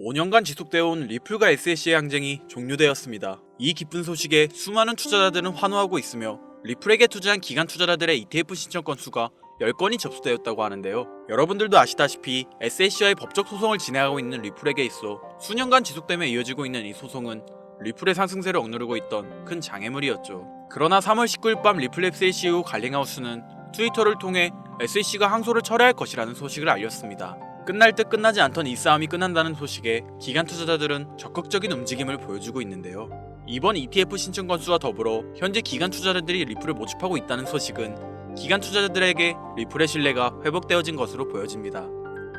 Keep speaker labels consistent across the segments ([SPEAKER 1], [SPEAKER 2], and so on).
[SPEAKER 1] 5년간 지속되어 온 리플과 SSC의 항쟁이 종료되었습니다. 이 기쁜 소식에 수많은 투자자들은 환호하고 있으며 리플에게 투자한 기관 투자자들의 ETF 신청 건수가 10건이 접수되었다고 하는데요. 여러분들도 아시다시피 SSC와의 법적 소송을 진행하고 있는 리플에게 있어 수년간 지속되며 이어지고 있는 이 소송은 리플의 상승세를 억누르고 있던 큰 장애물이었죠. 그러나 3월 19일 밤 리플랩스의 CEO 갈링하우스는 트위터를 통해 SSC가 항소를 철회할 것이라는 소식을 알렸습니다. 끝날 듯 끝나지 않던 이 싸움이 끝난다는 소식에 기관 투자자들은 적극적인 움직임을 보여주고 있는데요. 이번 ETF 신청 건수와 더불어 현재 기관 투자자들이 리플을 모집하고 있다는 소식은 기관 투자자들에게 리플의 신뢰가 회복되어진 것으로 보여집니다.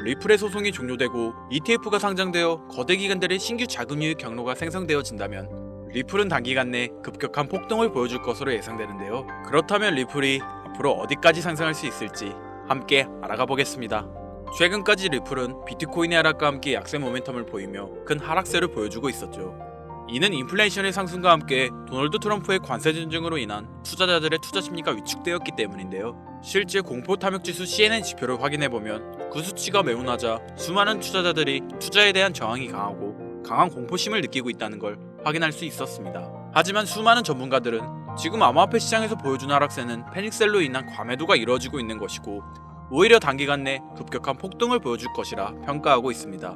[SPEAKER 1] 리플의 소송이 종료되고 ETF가 상장되어 거대 기관들의 신규 자금 유입 경로가 생성되어진다면 리플은 단기간 내 급격한 폭등을 보여줄 것으로 예상되는데요. 그렇다면 리플이 앞으로 어디까지 상승할 수 있을지 함께 알아가 보겠습니다. 최근까지 리플은 비트코인의 하락과 함께 약세 모멘텀을 보이며 큰 하락세를 보여주고 있었죠. 이는 인플레이션의 상승과 함께 도널드 트럼프의 관세 전쟁으로 인한 투자자들의 투자 심리가 위축되었기 때문인데요. 실제 공포 탐욕 지수 CNN 지표를 확인해보면 그 수치가 매우 낮아 수많은 투자자들이 투자에 대한 저항이 강하고 강한 공포심을 느끼고 있다는 걸 확인할 수 있었습니다. 하지만 수많은 전문가들은 지금 암호화폐 시장에서 보여주는 하락세는 패닉셀로 인한 과매도가 이루어지고 있는 것이고 오히려 단기간 내 급격한 폭등을 보여줄 것이라 평가하고 있습니다.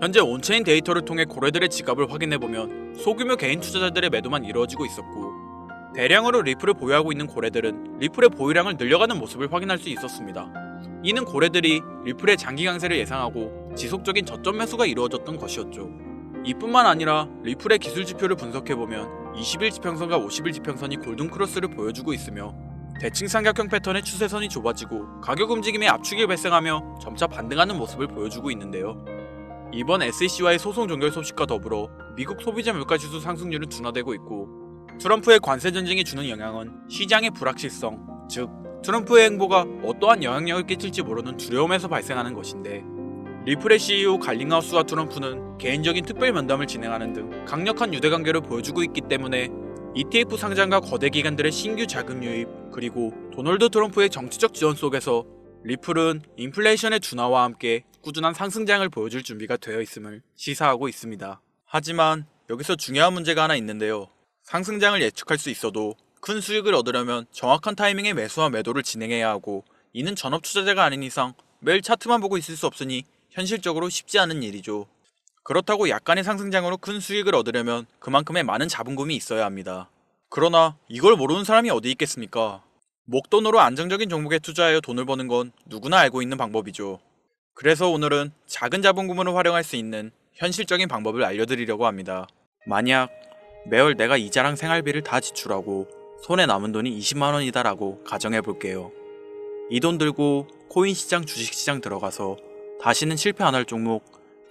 [SPEAKER 1] 현재 온체인 데이터를 통해 고래들의 지갑을 확인해보면 소규모 개인 투자자들의 매도만 이루어지고 있었고 대량으로 리플을 보유하고 있는 고래들은 리플의 보유량을 늘려가는 모습을 확인할 수 있었습니다. 이는 고래들이 리플의 장기 강세를 예상하고 지속적인 저점 매수가 이루어졌던 것이었죠. 이뿐만 아니라 리플의 기술 지표를 분석해보면 20일 지평선과 50일 지평선이 골든 크로스를 보여주고 있으며 대칭 삼각형 패턴의 추세선이 좁아지고 가격 움직임에 압축이 발생하며 점차 반등하는 모습을 보여주고 있는데요. 이번 SEC와의 소송 종결 소식과 더불어 미국 소비자 물가지수 상승률은 둔화되고 있고 트럼프의 관세 전쟁이 주는 영향은 시장의 불확실성, 즉 트럼프의 행보가 어떠한 영향력을 끼칠지 모르는 두려움에서 발생하는 것인데 리플의 CEO 갈링하우스와 트럼프는 개인적인 특별 면담을 진행하는 등 강력한 유대관계를 보여주고 있기 때문에 ETF 상장과 거대 기관들의 신규 자금 유입 그리고 도널드 트럼프의 정치적 지원 속에서 리플은 인플레이션의 둔화와 함께 꾸준한 상승장을 보여줄 준비가 되어 있음을 시사하고 있습니다. 하지만 여기서 중요한 문제가 하나 있는데요. 상승장을 예측할 수 있어도 큰 수익을 얻으려면 정확한 타이밍에 매수와 매도를 진행해야 하고 이는 전업 투자자가 아닌 이상 매일 차트만 보고 있을 수 없으니 현실적으로 쉽지 않은 일이죠. 그렇다고 약간의 상승장으로 큰 수익을 얻으려면 그만큼의 많은 자본금이 있어야 합니다. 그러나 이걸 모르는 사람이 어디 있겠습니까? 목돈으로 안정적인 종목에 투자하여 돈을 버는 건 누구나 알고 있는 방법이죠. 그래서 오늘은 작은 자본금으로 활용할 수 있는 현실적인 방법을 알려드리려고 합니다. 만약 매월 내가 이자랑 생활비를 다 지출하고 손에 남은 돈이 20만원이다 라고 가정해볼게요. 이 돈 들고 코인 시장, 주식 시장 들어가서 다시는 실패 안 할 종목,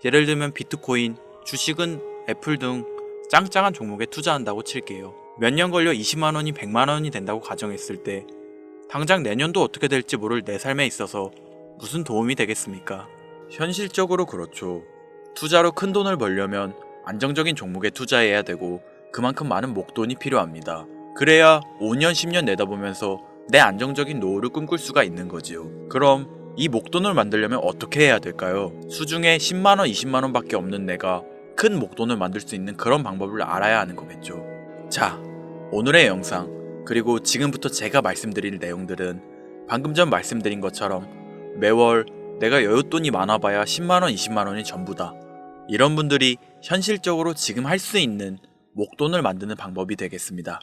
[SPEAKER 1] 예를 들면 비트코인, 주식은 애플 등 짱짱한 종목에 투자한다고 칠게요. 몇 년 걸려 20만원이 100만원이 된다고 가정했을 때 당장 내년도 어떻게 될지 모를 내 삶에 있어서 무슨 도움이 되겠습니까? 현실적으로 그렇죠. 투자로 큰 돈을 벌려면 안정적인 종목에 투자해야 되고 그만큼 많은 목돈이 필요합니다. 그래야 5년 10년 내다보면서 내 안정적인 노후를 꿈꿀 수가 있는 거지요. 그럼 이 목돈을 만들려면 어떻게 해야 될까요? 수중에 10만원 20만원 밖에 없는 내가 큰 목돈을 만들 수 있는 그런 방법을 알아야 하는 거겠죠. 자, 오늘의 영상 그리고 지금부터 제가 말씀드릴 내용들은 방금 전 말씀드린 것처럼 매월 내가 여윳돈이 많아봐야 10만원 20만원이 전부다, 이런 분들이 현실적으로 지금 할 수 있는 목돈을 만드는 방법이 되겠습니다.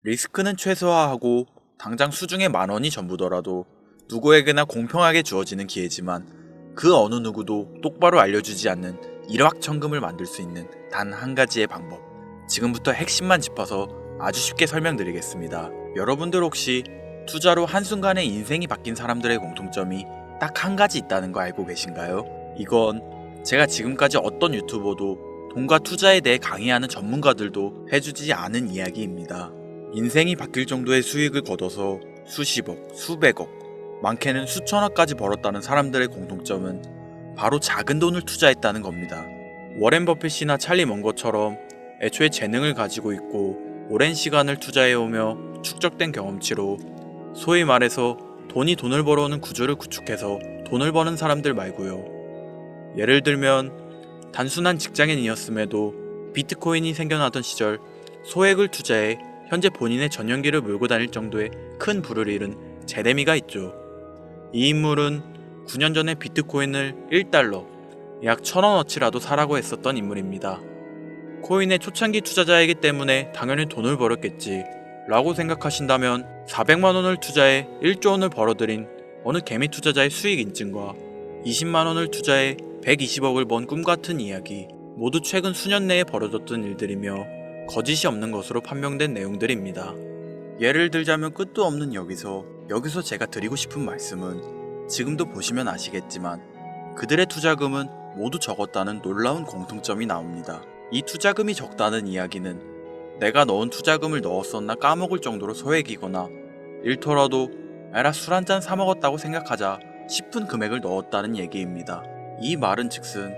[SPEAKER 1] 리스크는 최소화하고 당장 수중에 만원이 전부더라도 누구에게나 공평하게 주어지는 기회지만 그 어느 누구도 똑바로 알려주지 않는 일확천금을 만들 수 있는 단 한 가지의 방법. 지금부터 핵심만 짚어서 아주 쉽게 설명드리겠습니다. 여러분들 혹시 투자로 한순간에 인생이 바뀐 사람들의 공통점이 딱 한 가지 있다는 거 알고 계신가요? 이건 제가 지금까지 어떤 유튜버도 돈과 투자에 대해 강의하는 전문가들도 해주지 않은 이야기입니다. 인생이 바뀔 정도의 수익을 거둬서 수십억, 수백억, 많게는 수천억까지 벌었다는 사람들의 공통점은 바로 작은 돈을 투자했다는 겁니다. 워렌 버핏이나 찰리 먼거처럼 애초에 재능을 가지고 있고 오랜 시간을 투자해오며 축적된 경험치로 소위 말해서 돈이 돈을 벌어오는 구조를 구축해서 돈을 버는 사람들 말고요. 예를 들면 단순한 직장인이었음에도 비트코인이 생겨나던 시절 소액을 투자해 현재 본인의 전용기를 몰고 다닐 정도의 큰 부를 잃은 제레미가 있죠. 이 인물은 9년 전에 비트코인을 1달러, 약 1,000원어치라도 사라고 했었던 인물입니다. 코인의 초창기 투자자이기 때문에 당연히 돈을 벌었겠지 라고 생각하신다면 400만원을 투자해 1조원을 벌어들인 어느 개미 투자자의 수익 인증과 20만원을 투자해 120억을 번 꿈같은 이야기, 모두 최근 수년 내에 벌어졌던 일들이며 거짓이 없는 것으로 판명된 내용들입니다. 예를 들자면 끝도 없는 여기서 제가 드리고 싶은 말씀은 지금도 보시면 아시겠지만 그들의 투자금은 모두 적었다는 놀라운 공통점이 나옵니다. 이 투자금이 적다는 이야기는 내가 넣은 투자금을 넣었었나 까먹을 정도로 소액이거나 일터라도 에라 술 한잔 사먹었다고 생각하자 싶은 금액을 넣었다는 얘기입니다. 이 말은 즉슨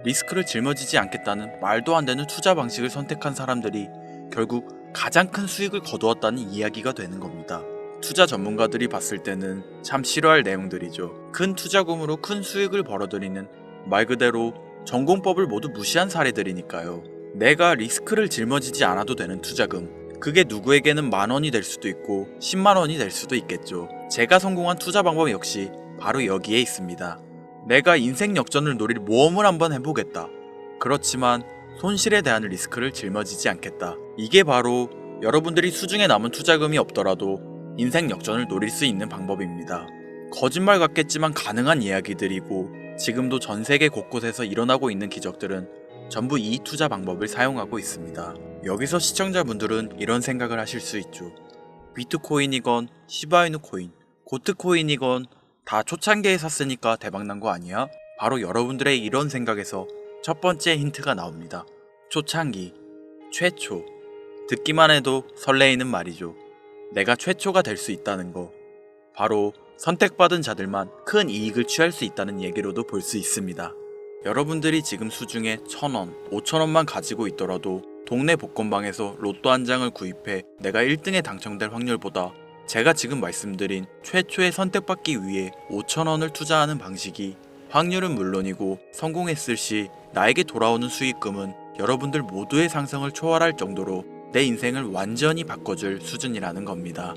[SPEAKER 1] 리스크를 짊어지지 않겠다는 말도 안 되는 투자 방식을 선택한 사람들이 결국 가장 큰 수익을 거두었다는 이야기가 되는 겁니다. 투자 전문가들이 봤을 때는 참 싫어할 내용들이죠. 큰 투자금으로 큰 수익을 벌어들이는 말 그대로 전공법을 모두 무시한 사례들이니까요. 내가 리스크를 짊어지지 않아도 되는 투자금, 그게 누구에게는 만원이 될 수도 있고 10만원이 될 수도 있겠죠. 제가 성공한 투자 방법 역시 바로 여기에 있습니다. 내가 인생 역전을 노릴 모험을 한번 해보겠다. 그렇지만 손실에 대한 리스크를 짊어지지 않겠다. 이게 바로 여러분들이 수중에 남은 투자금이 없더라도 인생 역전을 노릴 수 있는 방법입니다. 거짓말 같겠지만 가능한 이야기들이고 지금도 전 세계 곳곳에서 일어나고 있는 기적들은 전부 이 투자 방법을 사용하고 있습니다. 여기서 시청자분들은 이런 생각을 하실 수 있죠. 비트코인이건 시바이누 코인, 고트코인이건 다 초창기에 샀으니까 대박난 거 아니야? 바로 여러분들의 이런 생각에서 첫 번째 힌트가 나옵니다. 초창기, 최초. 듣기만 해도 설레이는 말이죠. 내가 최초가 될 수 있다는 거. 바로 선택받은 자들만 큰 이익을 취할 수 있다는 얘기로도 볼 수 있습니다. 여러분들이 지금 수중에 1,000원, 5,000원만 가지고 있더라도 동네 복권방에서 로또 한 장을 구입해 내가 1등에 당첨될 확률보다 제가 지금 말씀드린 최초의 선택받기 위해 5,000원을 투자하는 방식이 확률은 물론이고 성공했을 시 나에게 돌아오는 수익금은 여러분들 모두의 상상을 초월할 정도로 내 인생을 완전히 바꿔줄 수준이라는 겁니다.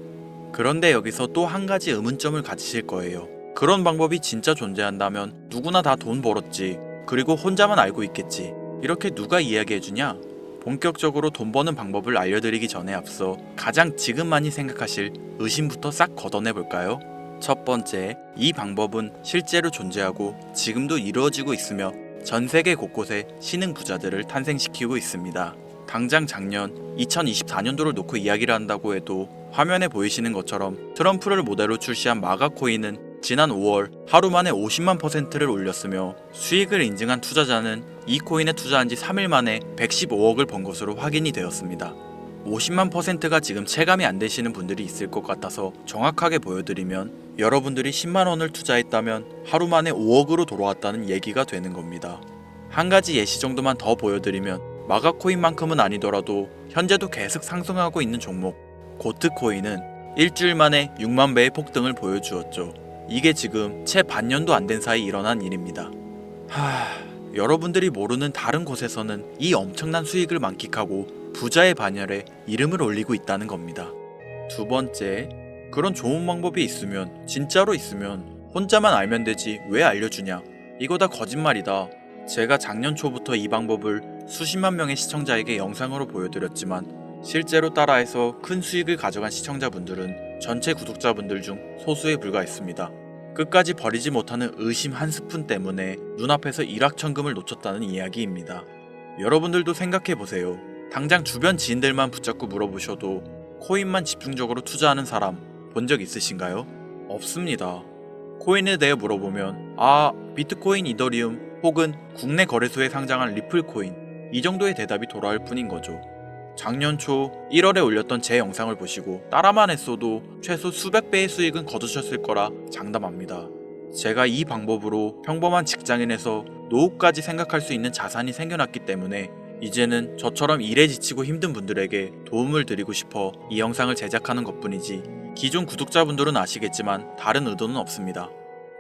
[SPEAKER 1] 그런데 여기서 또 한 가지 의문점을 가지실 거예요. 그런 방법이 진짜 존재한다면 누구나 다 돈 벌었지, 그리고 혼자만 알고 있겠지, 이렇게 누가 이야기해주냐? 본격적으로 돈 버는 방법을 알려드리기 전에 앞서 가장 지금 많이 생각하실 의심부터 싹 걷어내볼까요? 첫 번째, 이 방법은 실제로 존재하고 지금도 이루어지고 있으며 전 세계 곳곳에 신흥 부자들을 탄생시키고 있습니다. 당장 작년 2024년도를 놓고 이야기를 한다고 해도 화면에 보이시는 것처럼 트럼프를 모델로 출시한 마가코인은 지난 5월 하루 만에 50만%를 올렸으며 수익을 인증한 투자자는 이 코인에 투자한 지 3일 만에 115억을 번 것으로 확인이 되었습니다. 50만%가 지금 체감이 안 되시는 분들이 있을 것 같아서 정확하게 보여드리면 여러분들이 10만원을 투자했다면 하루 만에 5억으로 돌아왔다는 얘기가 되는 겁니다. 한 가지 예시 정도만 더 보여드리면 마가코인만큼은 아니더라도 현재도 계속 상승하고 있는 종목 고트코인은 일주일 만에 6만 배의 폭등을 보여주었죠. 이게 지금 채 반년도 안 된 사이 일어난 일입니다. 여러분들이 모르는 다른 곳에서는 이 엄청난 수익을 만끽하고 부자의 반열에 이름을 올리고 있다는 겁니다. 두 번째, 그런 좋은 방법이 있으면, 진짜로 있으면 혼자만 알면 되지 왜 알려주냐? 이거 다 거짓말이다. 제가 작년 초부터 이 방법을 수십만 명의 시청자에게 영상으로 보여드렸지만 실제로 따라해서 큰 수익을 가져간 시청자분들은 전체 구독자분들 중 소수에 불과했습니다. 끝까지 버리지 못하는 의심 한 스푼 때문에 눈앞에서 일확천금을 놓쳤다는 이야기입니다. 여러분들도 생각해보세요. 당장 주변 지인들만 붙잡고 물어보셔도 코인만 집중적으로 투자하는 사람 본 적 있으신가요? 없습니다. 코인에 대해 물어보면 비트코인, 이더리움 혹은 국내 거래소에 상장한 리플코인, 이 정도의 대답이 돌아올 뿐인 거죠. 작년 초 1월에 올렸던 제 영상을 보시고 따라만 했어도 최소 수백 배의 수익은 거두셨을 거라 장담합니다. 제가 이 방법으로 평범한 직장인에서 노후까지 생각할 수 있는 자산이 생겨났기 때문에 이제는 저처럼 일에 지치고 힘든 분들에게 도움을 드리고 싶어 이 영상을 제작하는 것뿐이지 기존 구독자분들은 아시겠지만 다른 의도는 없습니다.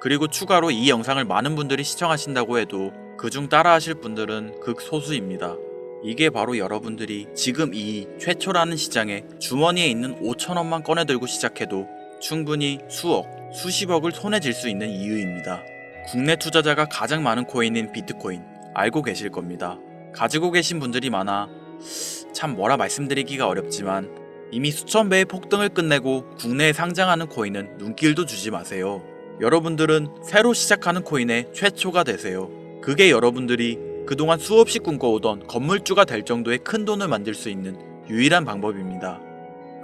[SPEAKER 1] 그리고 추가로 이 영상을 많은 분들이 시청하신다고 해도 그중 따라하실 분들은 극소수입니다. 이게 바로 여러분들이 지금 이 최초라는 시장에 주머니에 있는 5천원만 꺼내들고 시작해도 충분히 수억, 수십억을 손에 쥘 수 있는 이유입니다. 국내 투자자가 가장 많은 코인인 비트코인 알고 계실 겁니다. 가지고 계신 분들이 많아 참 뭐라 말씀드리기가 어렵지만 이미 수천 배의 폭등을 끝내고 국내에 상장하는 코인은 눈길도 주지 마세요. 여러분들은 새로 시작하는 코인의 최초가 되세요. 그게 여러분들이 그동안 수없이 꿈꿔오던 건물주가 될 정도의 큰 돈을 만들 수 있는 유일한 방법입니다.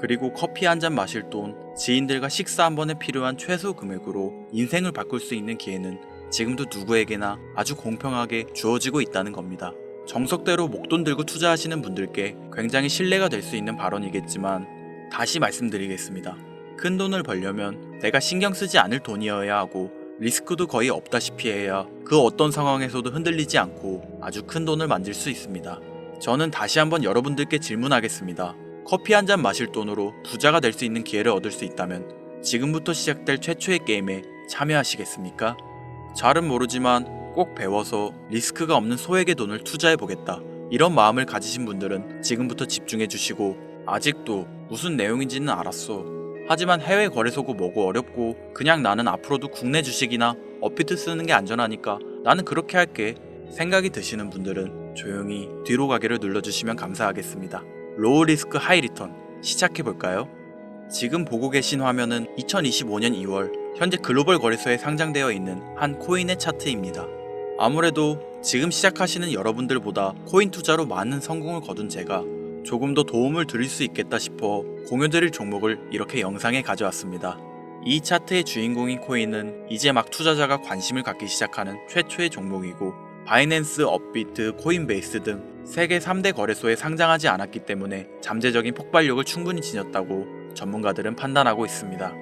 [SPEAKER 1] 그리고 커피 한 잔 마실 돈, 지인들과 식사 한 번에 필요한 최소 금액으로 인생을 바꿀 수 있는 기회는 지금도 누구에게나 아주 공평하게 주어지고 있다는 겁니다. 정석대로 목돈 들고 투자하시는 분들께 굉장히 신뢰가 될 수 있는 발언이겠지만 다시 말씀드리겠습니다. 큰 돈을 벌려면 내가 신경 쓰지 않을 돈이어야 하고 리스크도 거의 없다시피 해야 그 어떤 상황에서도 흔들리지 않고 아주 큰 돈을 만들 수 있습니다. 저는 다시 한번 여러분들께 질문하겠습니다. 커피 한 잔 마실 돈으로 부자가 될 수 있는 기회를 얻을 수 있다면 지금부터 시작될 최초의 게임에 참여하시겠습니까? 잘은 모르지만 꼭 배워서 리스크가 없는 소액의 돈을 투자해보겠다. 이런 마음을 가지신 분들은 지금부터 집중해주시고 아직도 무슨 내용인지는 알았어. 하지만 해외 거래소고 뭐고 어렵고 그냥 나는 앞으로도 국내 주식이나 업비트 쓰는 게 안전하니까 나는 그렇게 할게. 생각이 드시는 분들은 조용히 뒤로 가기를 눌러주시면 감사하겠습니다. 로우 리스크 하이 리턴 시작해볼까요? 지금 보고 계신 화면은 2025년 2월 현재 글로벌 거래소에 상장되어 있는 한 코인의 차트입니다. 아무래도 지금 시작하시는 여러분들보다 코인 투자로 많은 성공을 거둔 제가 조금 더 도움을 드릴 수 있겠다 싶어 공유드릴 종목을 이렇게 영상에 가져왔습니다. 이 차트의 주인공인 코인은 이제 막 투자자가 관심을 갖기 시작하는 최초의 종목이고 바이낸스, 업비트, 코인베이스 등 세계 3대 거래소에 상장하지 않았기 때문에 잠재적인 폭발력을 충분히 지녔다고 전문가들은 판단하고 있습니다.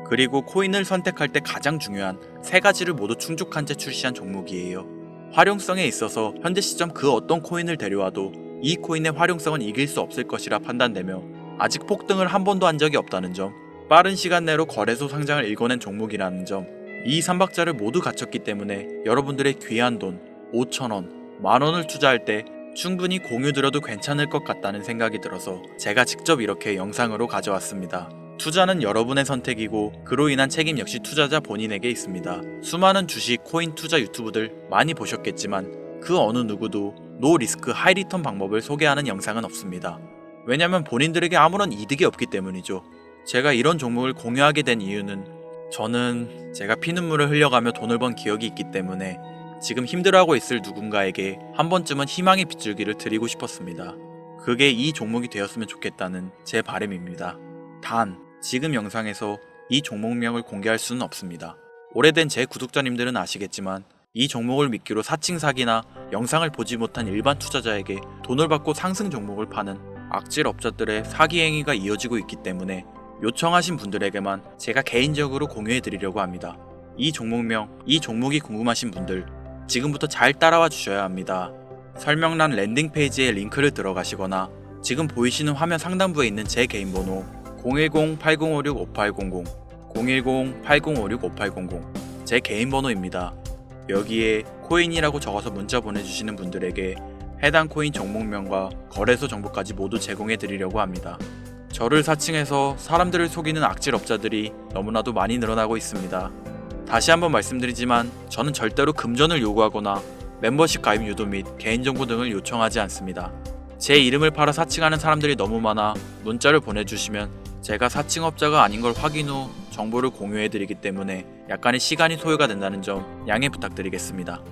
[SPEAKER 1] 그리고 코인을 선택할 때 가장 중요한 세 가지를 모두 충족한 채 출시한 종목이에요. 활용성에 있어서 현재 시점 그 어떤 코인을 데려와도 이 코인의 활용성은 이길 수 없을 것이라 판단되며 아직 폭등을 한 번도 한 적이 없다는 점, 빠른 시간 내로 거래소 상장을 일궈낸 종목이라는 점, 이 3박자를 모두 갖췄기 때문에 여러분들의 귀한 돈 5,000원, 만원을 투자할 때 충분히 공유드려도 괜찮을 것 같다는 생각이 들어서 제가 직접 이렇게 영상으로 가져왔습니다. 투자는 여러분의 선택이고 그로 인한 책임 역시 투자자 본인에게 있습니다. 수많은 주식, 코인 투자 유튜브들 많이 보셨겠지만 그 어느 누구도 노 리스크 하이 리턴 방법을 소개하는 영상은 없습니다. 왜냐면 본인들에게 아무런 이득이 없기 때문이죠. 제가 이런 종목을 공유하게 된 이유는 저는 제가 피눈물을 흘려가며 돈을 번 기억이 있기 때문에 지금 힘들어하고 있을 누군가에게 한 번쯤은 희망의 빗줄기를 드리고 싶었습니다. 그게 이 종목이 되었으면 좋겠다는 제 바람입니다. 단, 지금 영상에서 이 종목명을 공개할 수는 없습니다. 오래된 제 구독자님들은 아시겠지만 이 종목을 미끼로 사칭 사기나 영상을 보지 못한 일반 투자자에게 돈을 받고 상승 종목을 파는 악질 업자들의 사기 행위가 이어지고 있기 때문에 요청하신 분들에게만 제가 개인적으로 공유해 드리려고 합니다. 이 종목명, 이 종목이 궁금하신 분들 지금부터 잘 따라와 주셔야 합니다. 설명란 랜딩 페이지에 링크를 들어가시거나 지금 보이시는 화면 상단부에 있는 제 개인 번호 010-8056-5800 010-8056-5800 제 개인 번호입니다. 여기에 코인이라고 적어서 문자 보내주시는 분들에게 해당 코인 종목명과 거래소 정보까지 모두 제공해 드리려고 합니다. 저를 사칭해서 사람들을 속이는 악질 업자들이 너무나도 많이 늘어나고 있습니다. 다시 한번 말씀드리지만 저는 절대로 금전을 요구하거나 멤버십 가입 유도 및 개인정보 등을 요청하지 않습니다. 제 이름을 팔아 사칭하는 사람들이 너무 많아 문자를 보내주시면 제가 사칭업자가 아닌 걸 확인 후 정보를 공유해드리기 때문에 약간의 시간이 소요가 된다는 점 양해 부탁드리겠습니다.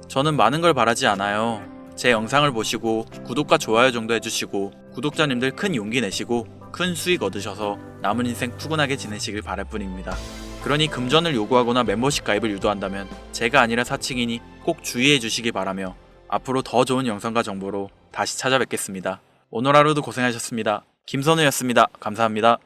[SPEAKER 1] 저는 많은 걸 바라지 않아요. 제 영상을 보시고 구독과 좋아요 정도 해주시고 구독자님들 큰 용기 내시고 큰 수익 얻으셔서 남은 인생 푸근하게 지내시길 바랄 뿐입니다. 그러니 금전을 요구하거나 멤버십 가입을 유도한다면 제가 아니라 사칭이니 꼭 주의해 주시기 바라며 앞으로 더 좋은 영상과 정보로 다시 찾아뵙겠습니다. 오늘 하루도 고생하셨습니다. 김선우였습니다. 감사합니다.